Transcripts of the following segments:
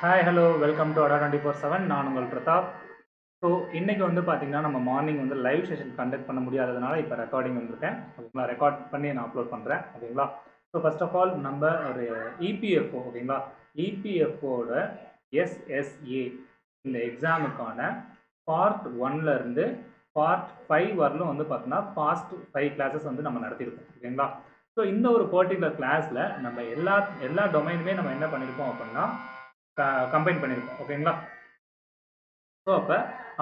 Hi hello welcome to Adda247. நான் உங்கள் Pratap. So இன்றைக்கி வந்து பார்த்திங்கன்னா நம்ம மார்னிங் வந்து லைவ் செஷன் கண்டக்ட் பண்ண முடியாததுனால இப்போ ரெக்கார்டிங் வந்திருக்கேன். ஓகேங்களா, ரெக்கார்ட் பண்ணி நான் அப்லோட் பண்ணுறேன். ஓகேங்களா, ஸோ ஃபர்ஸ்ட் ஆஃப் ஆல் நம்ம ஒரு இபிஎஃப்ஓ ஓகேங்களா, இபிஎஃப்ஓட எஸ்எஸ்ஏ இந்த எக்ஸாமுக்கான பார்ட் 1லேருந்து பார்ட் 5 வரலும் வந்து பார்த்தீங்கன்னா பாஸ்ட் 5 கிளாஸஸ் வந்து நம்ம நடத்தியிருக்கோம். ஓகேங்களா, ஸோ இந்த ஒரு பர்டிகுலர் கிளாஸில் நம்ம எல்லா டொமைனுமே நம்ம என்ன பண்ணியிருக்கோம் அப்படின்னா கம்பைன் பண்ணியிருக்கோம். ஓகேங்களா, ஸோ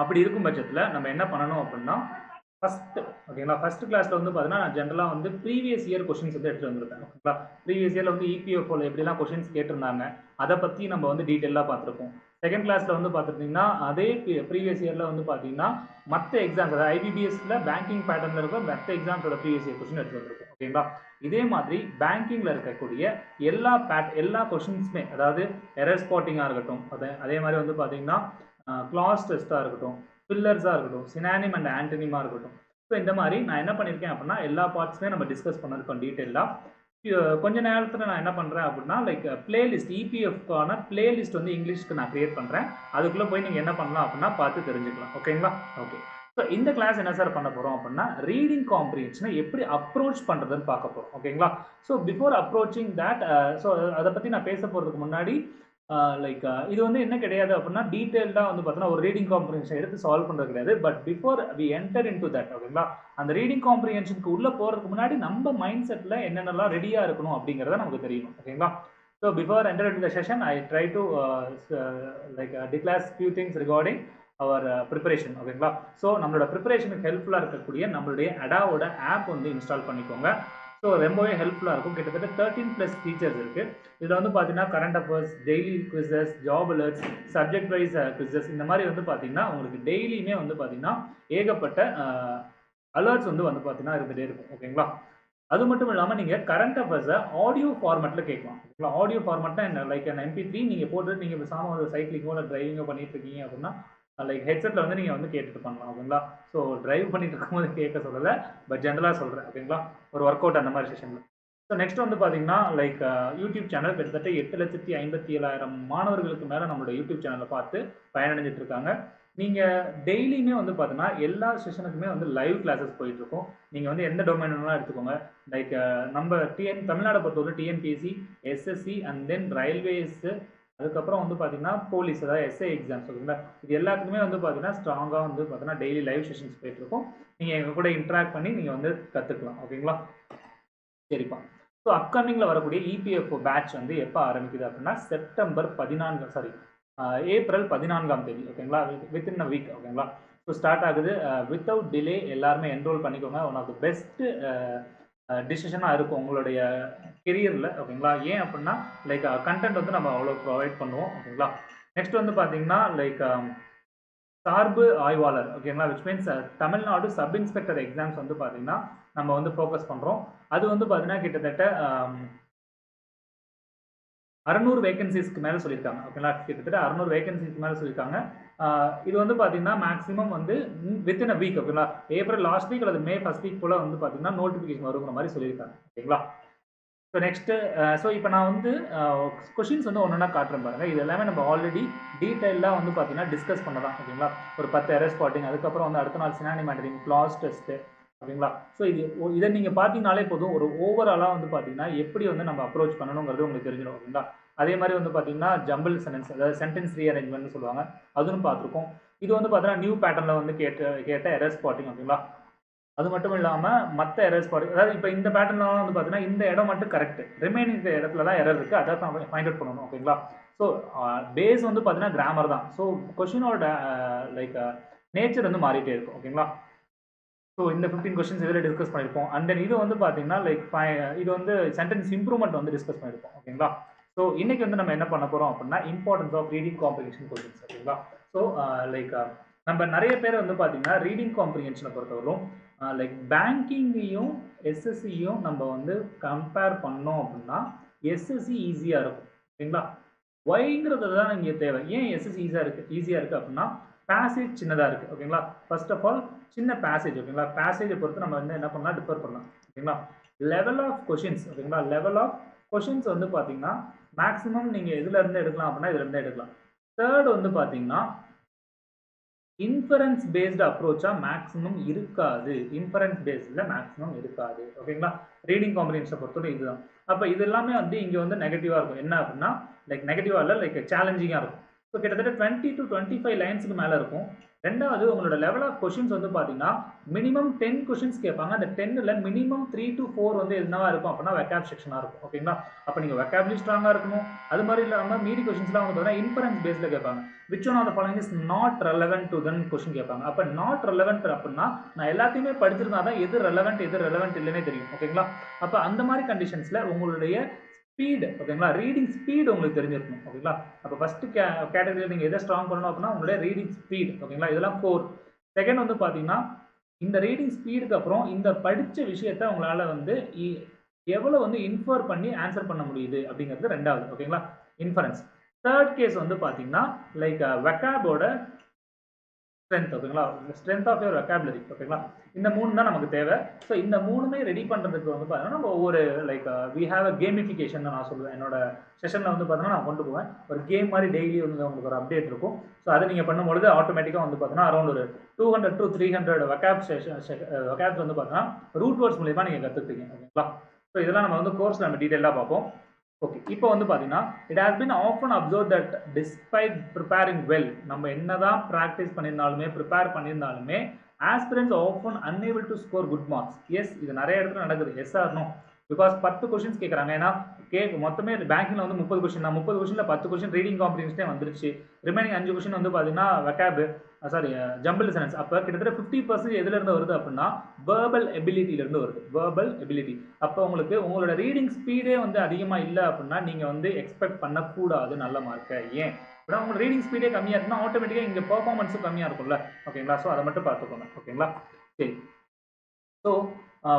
அப்படி இருக்கும் பட்சத்தில் நம்ம என்ன பண்ணணும் அப்படின்னா ஓகேங்களா, ஃபர்ஸ்ட் கிளாஸில் வந்து பார்த்தீங்கன்னா நான் ஜென்ரலாக வந்து ப்ரீவியஸ் இயர் கொஷின்ஸ் வந்து எடுத்துகிட்டு வந்திருக்கேன். ஓகேங்களா, ப்ரீவியஸ் இயரில் வந்து இபிஎஃப்ஓவில் எப்படிலாம் கொஷின்ஸ் கேட்டிருந்தாங்க அதை பற்றி நம்ம வந்து டீட்டெயிலாக பார்த்துருக்கோம். செகண்ட் கிளாஸில் வந்து பார்த்துட்டிங்கன்னா அதே ப்ரீவியஸ் இயரில் வந்து பார்த்தீங்கன்னா மற்ற எக்ஸாம்ஸ், அதாவது ஐபிபிஎஸ்ல பேங்கிங் பேட்டர்னில் இருக்க மற்ற எக்ஸாம்ஸோட ப்ரீவியஸ் இயர் கொஷின் எடுத்து வந்திருக்கோம். ஓகேங்களா, இதே மாதிரி பேங்கிங்கில் இருக்கக்கூடிய எல்லா கொஷின்ஸுமே, அதாவது எரர் ஸ்பாட்டிங்காக இருக்கட்டும், அதே மாதிரி வந்து பார்த்தீங்கன்னா கிளாஸ் டெஸ்ட்டாக இருக்கட்டும், பில்லர்ஸாக இருக்கட்டும், சினானிம் அண்ட் ஆன்டனிமாக இருக்கட்டும், ஸோ இந்த மாதிரி நான் என்ன பண்ணியிருக்கேன் அப்படின்னா எல்லா பார்ட்ஸுமே நம்ம டிஸ்கஸ் பண்ணிருக்கோம் டீட்டெயிலாக. கொஞ்ச நேரத்தில் நான் என்ன பண்ணுறேன் அப்படின்னா பிளேலிஸ்ட் இபிஎஃப்கான பிளேலிஸ்ட் வந்து இங்கிலீஷ்க்கு நான் கிரியேட் பண்ணுறேன். அதுக்குள்ளே போய் நீங்கள் என்ன பண்ணலாம் அப்படின்னா பார்த்து தெரிஞ்சுக்கலாம். ஓகேங்களா, ஓகே. ஸோ இந்த கிளாஸ் என்ன சார் பண்ண போகிறோம் அப்படின்னா ரீடிங் காம்ப்ரிஹென்ஷனை எப்படி அப்ரோச் பண்ணுறதுன்னு பார்க்க போகிறோம். ஓகேங்களா, so before approaching that, so அதை பற்றி நான் பேச போகிறதுக்கு முன்னாடி இது வந்து என்ன கிடையாது அப்படின்னா டீட்டெயில்டாக வந்து பார்த்தீங்கன்னா ஒரு ரீடிங் காம்ப்ரிஹென்ஷன் எடுத்து சால்வ் பண்ணுறது கிடையாது. But before we enter into that, ஓகேங்களா, அந்த ரீடிங் காம்ப்ரிஹென்ஷனுக்கு உள்ளே போகிறதுக்கு முன்னாடி நம்ம மைண்ட் செட்டில் என்னென்னலாம் ரெடியாக இருக்கணும் அப்படிங்கிறத நமக்கு தெரியணும். ஓகேங்களா, so before enter into the session I try to declare few things regarding our preparation. ஓகேங்களா, ஸோ நம்மளோட ப்ரிப்பரேஷனுக்கு ஹெல்ப்ஃபுல்லாக இருக்கக்கூடிய நம்மளுடைய அடாவோட ஆப் வந்து இன்ஸ்டால் பண்ணிக்கோங்க. ஸோ ரொம்பவே ஹெல்ப்ஃபுல்லாக இருக்கும். கிட்டத்தட்ட 13+ ஃபீச்சர்ஸ் இருக்குது. இதில் வந்து பார்த்தீங்கன்னா current affairs, daily quizzes, job alerts, subject wise quizzes, இந்த மாதிரி வந்து பார்த்தீங்கன்னா உங்களுக்கு டெய்லியுமே வந்து பார்த்தீங்கன்னா ஏகப்பட்ட அலர்ட்ஸ் வந்து பார்த்தீங்கன்னா இருந்துகிட்டே இருக்கும். ஓகேங்களா, அது மட்டும் இல்லாமல் நீங்கள் கரண்ட் அஃபேர்ஸை ஆடியோ ஃபார்மெட்டில் கேட்கலாம். ஓகேங்களா, ஆடியோ ஃபார்மெட்னா என்ன, an MP3 நீங்கள் போட்டுட்டு நீங்கள் பேசாமல் ஒரு சைக்கிளிங்கோ இல்லை ட்ரைவிங்கோ பண்ணிட்டு இருக்கீங்க அப்படின்னா ஹெட்செட்டில் வந்து நீங்கள் வந்து கேட்டுட்டு பண்ணலாம். ஓகேங்களா, ஸோ டிரைவ் பண்ணிட்டு இருக்கும்போது கேட்க சொல்லலை, பட் ஜென்ரலாக சொல்கிறேன். ஓகேங்களா, ஒரு ஒர்க் அவுட் அந்த மாதிரி செஷனில். ஸோ நெக்ஸ்ட் வந்து பார்த்தீங்கன்னா யூடியூப் சேனல் கிட்டத்தட்ட 8,57,000 மாணவர்களுக்கு மேலே நம்மளோட யூடியூப் சேனலில் பார்த்து பயனடைஞ்சிட்டு இருக்காங்க. நீங்கள் டெய்லியுமே வந்து பார்த்தீங்கன்னா எல்லா செஷனுக்குமே வந்து லைவ் கிளாஸஸ் போயிட்டுருக்கோம். நீங்கள் வந்து எந்த டொமைன்லாம் எடுத்துக்கோங்க, நம்ம தமிழ்நாடை பொறுத்தவரை TNPSC, SSC and then railways, அதுக்கப்புறம் வந்து பார்த்தீங்கன்னா போலீஸ், அதாவது எஸ்ஐ எக்ஸாம்ஸ். ஓகேங்களா, இது எல்லாத்துக்குமே வந்து பார்த்தீங்கன்னா ஸ்ட்ராங்காக வந்து பார்த்தீங்கன்னா டெய்லி லைவ் செஷன்ஸ் போயிட்டுருக்கோம். நீங்கள் எங்கள் கூட இன்ட்ராக்ட் பண்ணி நீங்கள் வந்து கற்றுக்கலாம். ஓகேங்களா, சரிப்பா. ஸோ அப்கமிங்கில் வரக்கூடிய இபிஎஃப்ஓ பேட்ச் வந்து எப்போ ஆரம்பிக்குது அப்படின்னா ஏப்ரல் 14 ஓகேங்களா, வித்தின் அ வீக். ஓகேங்களா, ஸோ ஸ்டார்ட் ஆகுது. வித்தவுட் டிலே எல்லாருமே என்ரோல் பண்ணிக்கோங்க. ஒன் ஆஃப் த பெஸ்ட்டு டிசிஷனாக இருக்கும் உங்களுடைய கெரியரில். ஓகேங்களா, ஏன் அப்படின்னா கண்டென்ட் வந்து நம்ம அவ்வளோ ப்ரொவைட் பண்ணுவோம். ஓகேங்களா, நெக்ஸ்ட் வந்து பார்த்தீங்கன்னா சார்பு ஆய்வாளர். ஓகேங்களா, which means Tamil Nadu sub inspector exams வந்து பார்த்தீங்கன்னா நம்ம வந்து ஃபோக்கஸ் பண்ணுறோம். அது வந்து பார்த்தீங்கன்னா கிட்டத்தட்ட 600 வேகன்சிஸ்க்கு மேலே சொல்லியிருக்காங்க. ஓகேங்களா, கிட்டத்தட்ட 600 வேகன்சிஸ்க்கு மேலே சொல்லியிருக்காங்க. இது வந்து பார்த்தீங்கன்னா மேக்ஸிமம் வந்து வித்தின் அ வீக். ஓகேங்களா, ஏப்ரல் லாஸ்ட் வீக் அல்லது மே ஃபர்ஸ்ட் வீக் போல் வந்து பார்த்தீங்கன்னா நோட்டிஃபிகேஷன் வருங்கிற மாதிரி சொல்லியிருக்காங்க. ஓகேங்களா, ஸோ நெக்ஸ்ட்டு இப்போ நான் வந்து கொஷின்ஸ் வந்து ஒன்றா காட்டுறேன் பாருங்கள். இது எல்லாமே நம்ம ஆல்ரெடி டீட்டெயிலாக வந்து பார்த்தீங்கன்னா டிஸ்கஸ் பண்ணலாம். ஓகேங்களா, ஒரு 10 எரர் ஸ்பாட்டிங், அதுக்கப்புறம் வந்து அடுத்த நாள் சினானிம் ஆன்டனிங், கிளாஸ் டெஸ்ட்டு. ஓகேங்களா, ஸோ இதை நீங்கள் பார்த்தீங்கனாலே போதும், ஒரு ஓவராலாக வந்து பார்த்தீங்கன்னா எப்படி வந்து நம்ம அப்ரோச் பண்ணணுங்கிறது உங்களுக்கு தெரிஞ்சிடும். ஓகேங்களா, அதே மாதிரி வந்து பார்த்தீங்கன்னா ஜம்பிள் சென்டென்ஸ், அதாவது சென்டென்ஸ் ரீஅரேஞ்ச்மெண்ட்னு சொல்லுவாங்க, அதுவும் பார்த்துருக்கோம். இது வந்து பார்த்தீங்கன்னா நியூ பேட்டர்னில் வந்து கேட்ட எரர் ஸ்பாட்டிங். ஓகேங்களா, அது மட்டும் இல்லாமல் மற்ற எரர் ஸ்பாட்டிங், அதாவது இப்போ இந்த பேட்டர்லாம் வந்து பார்த்தீங்கன்னா இந்த இடம் மட்டும் கரெக்ட், ரிமைனிங் இடத்துலலாம் எரர் இருக்குது, அதை தான் ஃபைண்ட் அவுட் பண்ணணும். ஓகேங்களா, ஸோ பேஸ் வந்து பார்த்தீங்கன்னா கிராமர் தான். ஸோ கொஷினோட நேச்சர் வந்து மாறிட்டே இருக்கும். ஓகேங்களா, ஸோ இந்த 15 கொஸ்டின்ஸ் இதில் டிஸ்கஸ் பண்ணியிருப்போம். அண்ட் தென் இது வந்து பார்த்தீங்கன்னா இது வந்து சென்டென்ஸ் இம்ப்ரூவ்மெண்ட் வந்து டிஸ்கஸ் பண்ணியிருப்போம். ஓகேங்களா, ஸோ இன்றைக்கி வந்து நம்ம என்ன பண்ண போகிறோம் அப்படின்னா importance of reading comprehension questions. ஓகேங்களா, ஸோ நம்ம நிறைய பேர் வந்து பார்த்தீங்கன்னா ரீடிங் காம்ப்ரிஹென்ஷனை பொறுத்தவரைக்கும் பேங்கிங்கையும் எஸ்எஸ்சியும் நம்ம வந்து கம்பேர் பண்ணோம் அப்படின்னா எஸ்எஸ்சி ஈஸியாக இருக்கும். ஓகேங்களா, ஒய்ங்கிறது தான் இங்கே தேவை. ஏன் எஸ்எஸ்சி ஈஸியாக இருக்குது அப்படின்னா பேசேஜ் சின்னதாக இருக்குது. ஓகேங்களா, ஃபர்ஸ்ட் ஆஃப் ஆல் சின்ன பேசேஜ். ஓகேங்களா, பேசேஜை பொறுத்து நம்ம வந்து என்ன பண்ணலாம், டிஃபர் பண்ணலாம். ஓகேங்களா, லெவல் ஆஃப் கொஷின்ஸ். ஓகேங்களா, லெவல் ஆஃப் கொஷின்ஸ் வந்து பார்த்தீங்கன்னா மேக்ஸிமம் நீங்கள் எதுல இருந்து எடுக்கலாம் அப்படின்னா இதுல இருந்து எடுக்கலாம். தேர்ட் வந்து பார்த்தீங்கன்னா இன்ஃபரன்ஸ் பேஸ்டு அப்ரோச்சா மேக்ஸிமம் இருக்காது. இன்ஃபரன்ஸ் பேஸ்டில் மேக்ஸிமம் இருக்காது. ஓகேங்களா? ரீடிங் காம்பினேஷனை பொறுத்தவரை இதுதான். அப்போ இது எல்லாமே வந்து இங்கே வந்து நெகட்டிவாக இருக்கும். என்ன அப்படின்னா லைக் நெகட்டிவாக இல்லை, லைக் சேலஞ்சிங்காக இருக்கும். ஸோ கிட்டத்தட்ட 20 to 25 லைன்ஸுக்கு மேலே இருக்கும். ரெண்டாவது உங்களோட லெவல் ஆஃப் கொஷின்ஸ் வந்து பார்த்தீங்கன்னா மினிமம் 10 கொஷின்ஸ் கேட்பாங்க. அந்த 10ல் மினிமம் 3 to 4 வந்து என்னவா இருக்கும் அப்படின்னா வெக்காப் செக்ஷனாக இருக்கும். ஓகேங்களா? அப்போ நீங்கள் வெக்காப்லி ஸ்ட்ராங்காக இருக்கணும். அது மாதிரி இல்லாமல் மீதி கொஷின்ஸ்லாம் வந்து பார்த்தீங்கன்னா இன்ஃபரன்ஸ் பேஸில் கேட்பாங்க. Which one of the following is not relevant to then question கேட்பாங்க. அப்போ நாட் ரெலவென்ட் அப்படின்னா நான் எல்லாத்தையுமே படிச்சிருந்தா தான் எது ரெலவென்ட் இல்லைன்னே தெரியும். ஓகேங்களா? அப்போ அந்த மாதிரி கண்டிஷன்ஸில் உங்களுடைய ஸ்பீடு, ஓகேங்களா, ரீடிங் ஸ்பீடு உங்களுக்கு தெரிஞ்சிருக்கணும். ஓகேங்களா? அப்போ ஃபர்ஸ்ட் கேட்டகரியில் நீங்கள் எதை ஸ்ட்ராங் பண்ணணும் அப்படின்னா உங்களுடைய ரீடிங் ஸ்பீட். ஓகேங்களா? இதெல்லாம் கோர். செகண்ட் வந்து பார்த்தீங்கன்னா இந்த ரீடிங் ஸ்பீடுக்கு அப்புறம் இந்த படித்த விஷயத்தை உங்களால் வந்து எவ்வளோ வந்து இன்ஃபர் பண்ணி ஆன்சர் பண்ண முடியுது அப்படிங்கிறது ரெண்டாவது. ஓகேங்களா? இன்ஃபரன்ஸ். தேர்ட் கேஸ் வந்து பார்த்தீங்கன்னா லைக் வெக்காபோட ஸ்ட்ரென்த். ஓகேங்களா? Strength of your vocabulary. ஓகேங்களா? இந்த மூணு தான் நமக்கு தேவை. ஸோ இந்த மூணுமே ரெடி பண்ணுறதுக்கு வந்து பார்த்தீங்கன்னா நம்ம ஒவ்வொரு like we have a gamification நான் சொல்லுவேன். என்னோட செஷனில் வந்து பார்த்தீங்கன்னா நான் கொண்டு போவேன். ஒரு கேம் மாதிரி டெய்லி வந்து உங்களுக்கு ஒரு அப்டேட் இருக்கும். ஸோ அதை நீங்கள் பண்ணும்பொழுது ஆட்டோமேட்டிக்காக வந்து பார்த்தீங்கன்னா அரௌண்ட் ஒரு 200 to 300 வெக்காப்ஸ் வந்து பார்த்தீங்கன்னா ரூட் வேர்ட்ஸ் மூலியமாக நீங்கள் கற்றுப்பீங்க. ஓகேங்களா? ஸோ இதெல்லாம் நம்ம வந்து கோர்ஸில் நம்ம டீட்டெயிலாக பார்ப்போம். ஓகே, இப்போ வந்து பார்த்தீங்கன்னா it has been often observe that despite preparing well, நம்ம என்னதான் ப்ராக்டிஸ் பண்ணியிருந்தாலுமே ப்ரிப்பேர் பண்ணியிருந்தாலுமே aspirants often unable to score good marks. Yes, இது நிறைய இடத்துல நடக்குது. Yes or no? Because 10 questions கேட்குறாங்க. ஏன்னா மொத்தமே பேங்கிங்கில் வந்து 30 கொஷின் தான். 30 கொஷினில் 10 கொஷின் ரீடிங் காம்பினேஷனே வந்துருச்சு. ரிமைனிங் 5 கொஷின் வந்து பார்த்தீங்கன்னா வெக்காபு ஜம்பிள் சென்டென்ஸ். அப்போ கிட்டத்தட்ட 50% எதுலேருந்து வருது அப்படின்னா வேர்பல் எபிலிட்டியிலேருந்து வருது. Verbal ability. அப்போ உங்களுக்கு உங்களோட ரீடிங் ஸ்பீடே வந்து அதிகமாக இல்லை அப்படின்னா நீங்கள் வந்து எக்ஸ்பெக்ட் பண்ணக்கூடாது நல்ல மார்க்கை. ஏன் அப்படின்னா உங்களோட ரீடிங் ஸ்பீடே கம்மியாக இருக்குன்னா ஆட்டோமேட்டிக்காக இங்கே பர்ஃபார்மன்ஸும் கம்மியாக இருக்கும்ல. ஓகேங்களா? ஸோ அதை மட்டும் பார்த்துக்கோங்க. ஓகேங்களா? சரி. ஸோ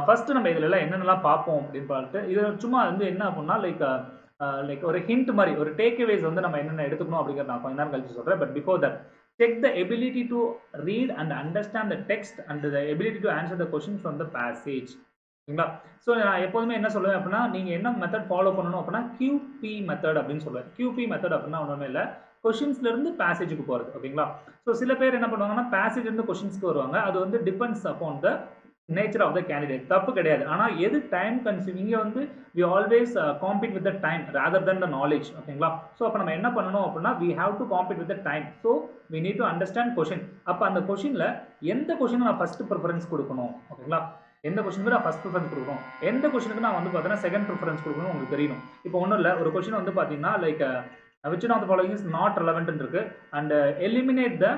ஃபஸ்ட்டு நம்ம இதில் எல்லாம் என்னென்னலாம் பார்ப்போம் அப்படின்னு பார்த்துட்டு இதில் சும்மா வந்து என்ன அப்படின்னா லைக் ஒரு ஹிண்ட் மாதிரி ஒரு டேக்அவேஸ் வந்து நம்ம என்னென்ன எடுத்துக்கணும் அப்படிங்கிறத நான் கொஞ்ச நேரம் கழிச்சு சொல்கிறேன். But before that check the ability to read and understand the text and the ability to answer the questions from the passage. ஓகேங்களா? ஸோ நான் எப்போதுமே என்ன சொல்லுவேன் அப்படின்னா நீங்கள் என்ன மெத்தட் ஃபாலோ பண்ணணும் அப்படின்னா QP மெத்தட் அப்படின்னு சொல்லுவேன். QP மெத்தட் அப்படின்னா ஒன்றுமே இல்லை, கொஷின்ஸ்லேருந்து பேசேஜுக்கு போகிறது. ஓகேங்களா? ஸோ சில பேர் என்ன பண்ணுவாங்கன்னா பேசேஜ்லேருந்து கொஷின்ஸ்க்கு வருவாங்க. அது வந்து depends upon the nature of the candidate. தப்பு கிடையாது. ஆனால் எது டைம் கன்சியூம், இங்கே வந்து we always compete with the time rather than the knowledge. ஓகேங்களா? ஸோ அப்போ நம்ம என்ன பண்ணணும் அப்படின்னா we have to compete with the time. So we need to understand question. அப்போ அந்த கொஷினில் எந்த கொஷினுக்கு நான் ஃபர்ஸ்ட் ப்ரிஃபரன்ஸ் கொடுக்கணும், ஓகேங்களா, எந்த கொஷினுக்கு நான் ஃபர்ஸ்ட் ப்ரிஃபரன்ஸ் கொடுக்கணும், எந்த கொஷினுக்கு நான் வந்து பார்த்தீங்கன்னா செகண்ட் ப்ரிஃபரன்ஸ் கொடுக்கணும் உங்களுக்கு தெரியணும். இப்போ ஒன்றும் இல்லை, ஒரு கொஷின் வந்து பார்த்தீங்கன்னா like which one of the following is not relevant இருக்கு and eliminate the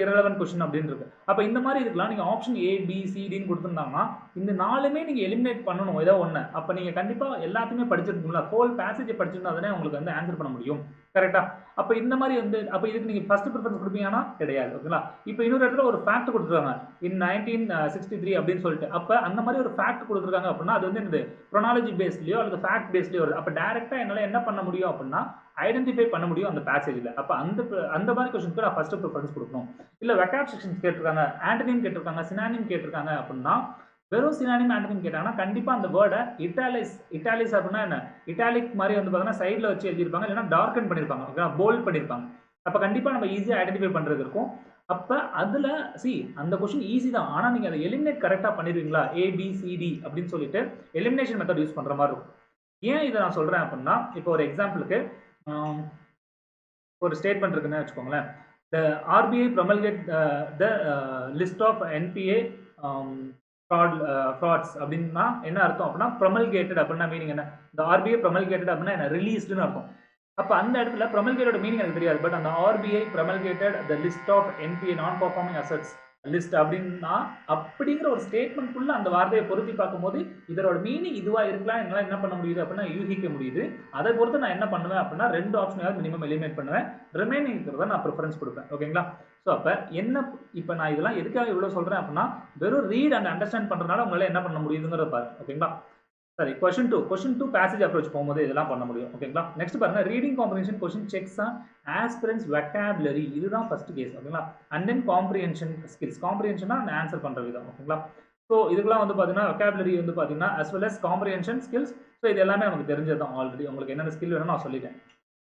irrelevant question அப்படின்னு இருக்கு. அப்போ இந்த மாதிரி இருக்கலாம். நீங்கள் ஆப்ஷன் ABCDன்னு கொடுத்துருந்தாங்கன்னா இந்த நாலுமே நீங்கள் எலிமினேட் பண்ணணும் ஏதோ ஒன்று. அப்போ நீங்கள் கண்டிப்பாக எல்லாத்தையுமே படிச்சிருக்கீங்களா, ஹோல் பேசேஜை படிச்சிருந்தா தானே உங்களுக்கு வந்து ஆன்சர் பண்ண முடியும். கரெக்டாக? அப்போ இந்த மாதிரி வந்து அப்போ இதுக்கு நீங்கள் ஃபர்ஸ்ட் ப்ரிஃபரன்ஸ் கொடுப்பீங்கன்னா கிடையாது. ஓகேங்களா? இப்போ இன்னொரு இடத்துல ஒரு ஃபேக்ட் கொடுத்துருக்காங்க இன் 1963 அப்படின்னு சொல்லிட்டு. அப்போ அந்த மாதிரி ஒரு ஃபேக்ட் கொடுத்துருக்காங்க அப்படின்னா அது வந்து என்னது ப்ரொனாலஜி பேஸ்லையோ அல்லது ஃபேக்ட் பேஸ்லையோ வருது. அப்போ டேரெக்டாக என்னால் என்ன பண்ண முடியும் அப்படின்னா ஐடென்டிஃபை பண்ண முடியும் அந்த பேசேஜில். அப்போ அந்த மாதிரி கொஸ்டினுக்கு நான் ஃபர்ஸ்ட் ப்ரிஃபரன்ஸ் கொடுக்கணும். இல்லை வெக்காப் செக்ஷன்ஸ் கேட்டிருக்காங்க, ஆண்டனிம் கேட்டிருக்காங்க, சினானிம் கேட்டிருக்காங்க அப்படின்னா வெறும் சினானிம் ஆண்டனிம் கேட்டாங்கன்னா கண்டிப்பாக அந்த வேர்டை இட்டாலிஸ் அப்படின்னா என்ன, இட்டாலிக் மாதிரி வந்து பார்த்தீங்கன்னா சைடில் வச்சு எழுதியிருப்பாங்க, இல்லைன்னா டார்க்கன் பண்ணியிருப்பாங்க, ஓகேவா, போல்ட் பண்ணியிருப்பாங்க. அப்போ கண்டிப்பாக நம்ம ஈஸியாக ஐடென்டிஃபை பண்ணுறது இருக்கும். அப்போ அதில் அந்த கொஸ்டின் ஈஸி தான், ஆனால் நீங்கள் அதை எலிமினேட் கரெக்டாக பண்ணிடுவீங்களா, ABCD அப்படின்னு சொல்லிட்டு எலிமினேஷன் மெத்தட் யூஸ் பண்ணுற மாதிரி இருக்கும். ஏன் இதை நான் சொல்கிறேன் அப்படின்னா இப்போ ஒரு எக்ஸாம்பிளுக்கு ஒரு ஸ்டேட்மெண்ட் இருக்குன்னு வச்சுக்கோங்களேன். The RBI promulgate the list of NPA frauds அப்படின்னா என்ன அர்த்தம் அப்படின்னா promulgated அப்படின்னா மீனிங் என்ன, the RBI promulgated அப்படின்னா என்ன, ரிலீஸ்டுன்னு அர்த்தம். அப்போ அந்த இடத்துல promulgated மீனிங் எனக்கு தெரியாது, பட் அந்த RBI promulgated the list of NPA non performing assets list அப்படின்னா அப்படிங்கிற ஒரு ஸ்டேட்மெண்ட்குள்ள அந்த வார்த்தையை பொருத்தி பார்க்கும்போது இதோட மீனிங் இதுவா இருக்கலாம், என்னால் என்ன பண்ண முடியுது அப்படின்னா யூகிக்க முடியுது. அதை பொறுத்து நான் என்ன பண்ணுவேன் அப்படின்னா 2 ஆப்ஷனாவது மினிமம் எலிமினேட் பண்ணுவேன், ரிமைனிங் இருக்கிறத நான் ப்ரிஃபரன்ஸ் கொடுப்பேன். ஓகேங்களா? ஸோ அப்போ என்ன இப்போ நான் இதெல்லாம் எதுக்காக இவ்வளோ சொல்கிறேன் அப்படின்னா வெறும் ரீட் அண்ட் அண்டர்ஸ்டாண்ட் பண்ணுறதுனால உங்களால் என்ன பண்ண முடியுதுங்கிறத பாருங்க. ஓகேங்களா? சரி, கொஸ்டின் 2 பேசேஜ் அப்ரோச் போகும்போது இதெல்லாம் பண்ண முடியும். ஓகேங்களா? நெக்ஸ்ட் பாருங்க, reading comprehension question checks on aspirants vocabulary. இதுதான் ஃபர்ஸ்ட் கேஸ். ஓகேங்களா? And then comprehension skills. காம்ப்ரிஹென்ஷனா ஆன்சர் பண்ற விதம். ஓகேங்களா? ஸோ இதுக்கெல்லாம் வந்து பார்த்தீங்கன்னா வெக்காபுலரி வந்து பார்த்தீங்கன்னா as well as comprehension skills so இது எல்லாமே நமக்கு தெரிஞ்சது தான் ஆல்ரெடி. உங்களுக்கு என்னென்ன ஸ்கில் வேணும்னு நான் சொல்லிட்டேன்.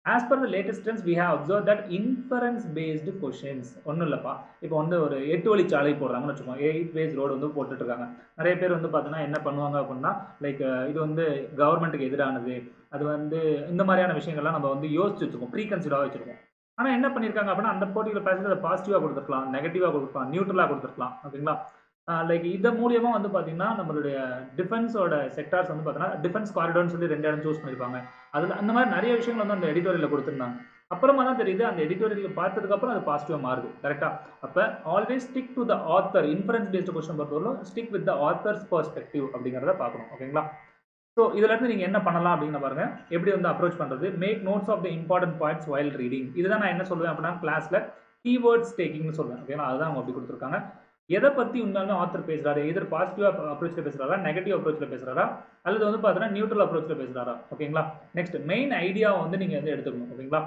As per the latest trends, we have observed that inference based questions ஒன்றும் இல்லைப்பா. இப்போ வந்து ஒரு 8 வழிச்சாலை போடுறாங்கன்னு வச்சுக்கோங்க, 8 ways ரோடு வந்து போட்டுட்டு இருக்காங்க. நிறைய பேர் வந்து பார்த்தீங்கன்னா என்ன பண்ணுவாங்க அப்படின்னா, லைக் இது வந்து கவர்மெண்ட்டுக்கு எதிரானது, அது வந்து இந்த மாதிரியான விஷயங்கள்லாம் நம்ம வந்து யோசிச்சு வச்சுருக்கோம், ப்ரீ கன்சிடராக வச்சிருக்கோம். ஆனால் என்ன பண்ணியிருக்காங்க அப்படின்னா, அந்த போர்ட்டிகுலர் பேசேஜ் அதை பாசிட்டிவாக கொடுத்துருக்கலாம், நெகட்டிவாக கொடுத்துருக்கலாம், நியூட்ரலாக கொடுத்துருக்கலாம். ஓகேங்களா? லைக் இதன் மூலியமாக வந்து பார்த்தீங்கன்னா நம்மளுடைய டிஃபென்ஸோட செக்டார்ஸ் வந்து பார்த்தீங்கன்னா டிஃபென்ஸ் காரிடோர்னு சொல்லி 2 இடம் சூஸ் பண்ணியிருப்பாங்க. அதில் அந்த மாதிரி நிறைய விஷயங்கள் வந்து அந்த எடிட்டோரியலில் கொடுத்துருந்தாங்க. அப்புறமா தான் தெரியுது அந்த எடிட்டோரியல் பார்த்ததுக்கப்புறம் அது பாசிட்டிவாக மாறுது. கரெக்டாக? அப்போ always stick to the author. Inference based question பொறுத்தவரைக்கும் stick with the author's perspective அப்படிங்கிறத பார்க்கணும். ஓகேங்களா? ஸோ இதுல இருந்து நீங்கள் என்ன பண்ணலாம் அப்படின்னு பாருங்க, எப்படி வந்து அப்ரோச் பண்ணுறது. Make notes of the important points while reading. இதுதான் நான் என்ன சொல்லுவேன் அப்படின்னா கிளாஸில் கீவேர்ட்ஸ் டேக்கிங்னு சொல்லுவேன். ஓகேங்களா? அதுதான் அவங்க அப்படி கொடுத்துருக்காங்க. எதை பற்றி உண்மையாலுமே ஆத்தர் பேசுறாரு, எதிர் பாசிட்டிவ் அப்ரோச்சில் பேசுறாரா, நெகட்டிவ் அப்ரோச்சில் பேசுறாரா, அல்லது வந்து பார்த்தீங்கன்னா நியூட்ரல் அப்ரோச்சில் பேசுறாரா. ஓகேங்களா? நெக்ஸ்ட் மெயின் ஐடியாவை வந்து நீங்கள் வந்து எடுத்துக்கணும். ஓகேங்களா?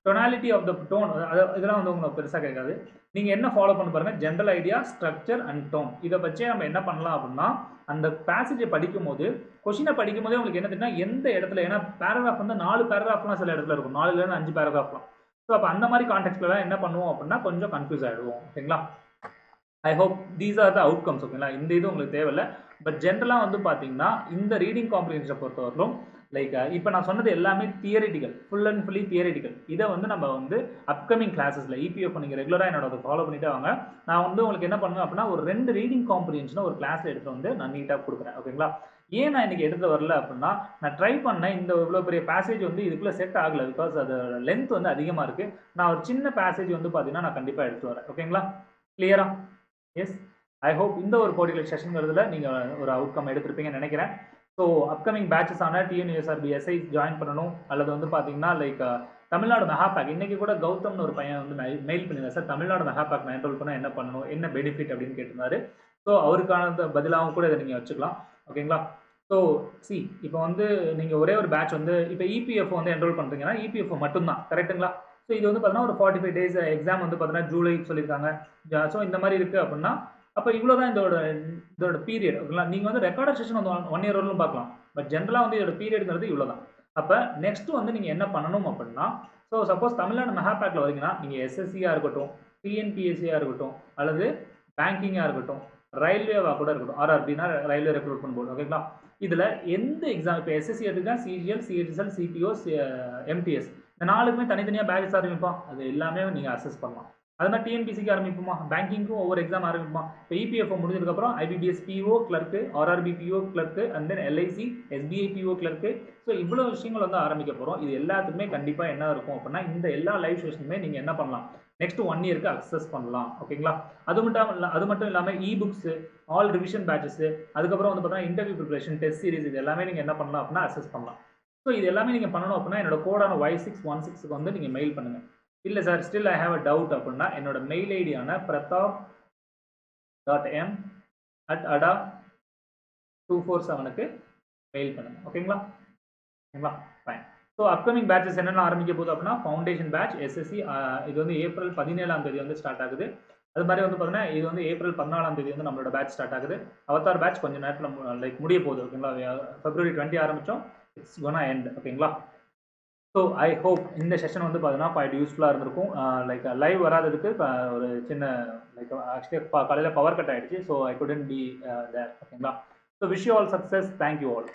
டொனாலிட்டி ஆஃப் த டோன், இதெல்லாம் வந்து உங்களுக்கு பெருசாக கேட்காது. நீங்கள் என்ன ஃபாலோ பண்ண பாருங்க, general idea, structure and tone. இதை வச்சே நம்ம என்ன பண்ணலாம் அப்படின்னா, அந்த பேசேஜை படிக்கும் போது, கொஸ்டினை படிக்கும் போதே உங்களுக்கு என்ன தெரியுமா, எந்த இடத்துல, ஏன்னா பேராகிராஃப் வந்து 4 பேராகிராஃப்லாம் சில இடத்துல இருக்கும், 4லேருந்து 5 பேராகிராஃப்லாம். ஸோ அப்போ அந்த மாதிரி கான்டெக்ட்ல என்ன பண்ணுவோம் அப்படின்னா கொஞ்சம் கன்ஃபியூஸ் ஆகிடுவோம். ஓகேங்களா? I hope these are the outcomes. ஓகேங்களா? இந்த இது உங்களுக்கு தேவையில்லை. பட் ஜென்ரலாக வந்து பார்த்தீங்கன்னா இந்த ரீடிங் காம்ப்ரிஹென்ஷனை பொறுத்தவரைக்கும் லைக் இப்போ நான் சொன்னது எல்லாமே theoretical, full and fully theoretical. இதை வந்து நம்ம வந்து அப்கமிங் கிளாஸஸில் இபிஎஃப் நீங்கள் ரெகுலராக என்னோட ஃபாலோ பண்ணிட்டு வாங்க. நான் வந்து உங்களுக்கு என்ன பண்ணுவேன் அப்படின்னா ஒரு 2 ரீடிங் காம்ப்ரிஹென்ஷனை ஒரு கிளாஸில் எடுத்து வந்து நான் நீட்டாக கொடுக்குறேன். ஓகேங்களா? ஏன் நான் இன்னைக்கு எடுத்து வரல அப்படின்னா, நான் ட்ரை பண்ணேன், இந்த இவ்வளோ பெரிய பேசேஜ் வந்து இதுக்குள்ளே செட் ஆகலை, பிகாஸ் அதோட லென்த் வந்து அதிகமாக இருக்குது. நான் ஒரு சின்ன பேசேஜ் வந்து பார்த்தீங்கன்னா நான் கண்டிப்பாக எடுத்து வரேன். ஓகேங்களா? கிளியரா? எஸ், ஐ ஹோப் இந்த ஒரு பர்டிகுலர் செஷன்ங்கிறதுல நீங்கள் ஒரு அவுட்கம் எடுத்திருப்பீங்கன்னு நினைக்கிறேன். ஸோ அப்கமிங் பேட்சஸ் ஆன TNUSRB SI ஜாயின் பண்ணணும், அல்லது வந்து பார்த்தீங்கன்னா லைக் தமிழ்நாடு மெஹாபேக். இன்னைக்கு கூட கௌதம்னு ஒரு பையன் வந்து மெயில் பண்ணியிருந்தார், சார் தமிழ்நாடு மெஹாபேக் நான் என்ரோல் பண்ணால் என்ன பண்ணணும், என்ன பெனிஃபிட் அப்படின்னு கேட்டிருந்தாரு. ஸோ அவருக்கான பதிலாகவும் கூட இதை நீங்கள் வச்சுக்கலாம். ஓகேங்களா? ஸோ சி இப்போ வந்து நீங்கள் ஒரே ஒரு பேட்ச் வந்து இப்போ EPFO வந்து என்ரோல் பண்ணுறீங்கன்னா EPFO மட்டும்தான். கரெக்டுங்களா? ஸோ இது வந்து பார்த்தீங்கன்னா ஒரு 45 days எக்ஸாம் வந்து பார்த்தீங்கன்னா ஜூலை சொல்லியிருக்காங்க. ஸோ இந்த மாதிரி இருக்குது அப்படின்னா அப்போ இவ்வளோ தான் இதோட பீரியட். ஓகேங்களா? நீங்கள் வந்து ரெக்கார்டட் செஷன் வந்து 1 year வரலும் பார்க்கலாம். பட் ஜென்ரலாக வந்து இதோட பீரியடுங்கிறது இவ்வளோ தான். அப்போ நெக்ஸ்ட் வந்து நீங்கள் என்ன பண்ணணும் அப்படின்னா, ஸோ சப்போஸ் தமிழ்நாடு மெஹாபேக்கில் வரீங்கன்னா நீங்கள் SSCயாக இருக்கட்டும், TNPSCயாக இருக்கட்டும், அல்லது பேங்கிங்காக இருக்கட்டும், ரயில்வேவாக கூட இருக்கட்டும், RRBனா ரயில்வே ரெக்ரூட்மெண்ட் போர்டு. ஓகேங்களா? இதில் எந்த எக்ஸாம் இப்போ SSC எடுத்துக்கிட்டா CGL, CHSL, CPO, MTS இந்த 4க்குமே தனித்தனியாக பேட்சஸ் ஆரம்பிப்போம். அது எல்லாமே நீங்கள் அசஸ் பண்ணலாம். அது மாதிரி TNPCக்கு ஆரம்பிப்போமா, பேங்கிங்க்கும் ஒவ்வொரு எக்ஸாம் ஆரம்பிப்போமா. இப்போ EPFO முடிஞ்சதுக்கப்புறம் IBPS PO clerk, RRB PO clerk, and then LIC SBI PO clerk. So இவ்வளோ விஷயங்கள் வந்து ஆரம்பிக்க போகிறோம். இது எல்லாத்துக்குமே கண்டிப்பாக என்ன இருக்கும் அப்படின்னா இந்த எல்லா லைவ் செஷனுமே நீங்கள் என்ன பண்ணலாம், நெக்ஸ்ட் 1 yearக்கு அக்சஸ் பண்ணலாம். ஓகேங்களா? அது மட்டும் இல்லாமல் இபுக்ஸு, ஆல் ரிவிஷன் பேட்சஸ், அதுக்கப்புறம் வந்து பார்த்தீங்கன்னா இன்டர்வியூ ப்ரிப்பரேஷன், டெஸ்ட் சீரிஸ், இது எல்லாமே நீங்கள் என்ன பண்ணலாம் அப்படின்னா அக்சஸ் பண்ணலாம். ஸோ இது எல்லாமே நீங்கள் பண்ணணும் அப்படின்னா என்னோட கோடான Y616க்கு வந்து நீங்கள் மெயில் பண்ணுங்கள். இல்லை sir still I have a doubt அப்படின்னா என்னோட மெயில் ஐடியான pratap.m@ada247க்கு மெயில் பண்ணுங்க. ஓகேங்களா? ஓகேங்களா? ஃபைன். ஸோ அப்கமிங் பேட்சஸ் என்னென்ன ஆரம்பிக்க போகுது அப்படின்னா ஃபவுண்டேஷன் பேட்ச் SSC இது வந்து ஏப்ரல் 17 வந்து ஸ்டார்ட் ஆகுது. அது மாதிரி வந்து பார்த்தீங்கன்னா இது வந்து ஏப்ரல் 14 வந்து நம்மளோட பேட்ச் ஸ்டார்ட் ஆகுது. அவதார் பேட்ச் கொஞ்சம் நேரத்தில் லைக் முடிய போகுது. ஓகேங்களா? February 20 ஆரம்பித்தோம், இட்ஸ் கோனா எண்ட். ஓகேங்களா? ஸோ ஐ ஹோப் இந்த செஷன் வந்து பார்த்தீங்கன்னா குவைட் யூஸ்ஃபுல்லாக இருந்திருக்கும். லைக் லைவ் வராததுக்கு ஒரு சின்ன லைக் ஆக்சுவலி காலையில் பவர் கட் ஆகிடுச்சு. So I couldn't be there. ஓகேங்களா? So wish you all success. Thank you all.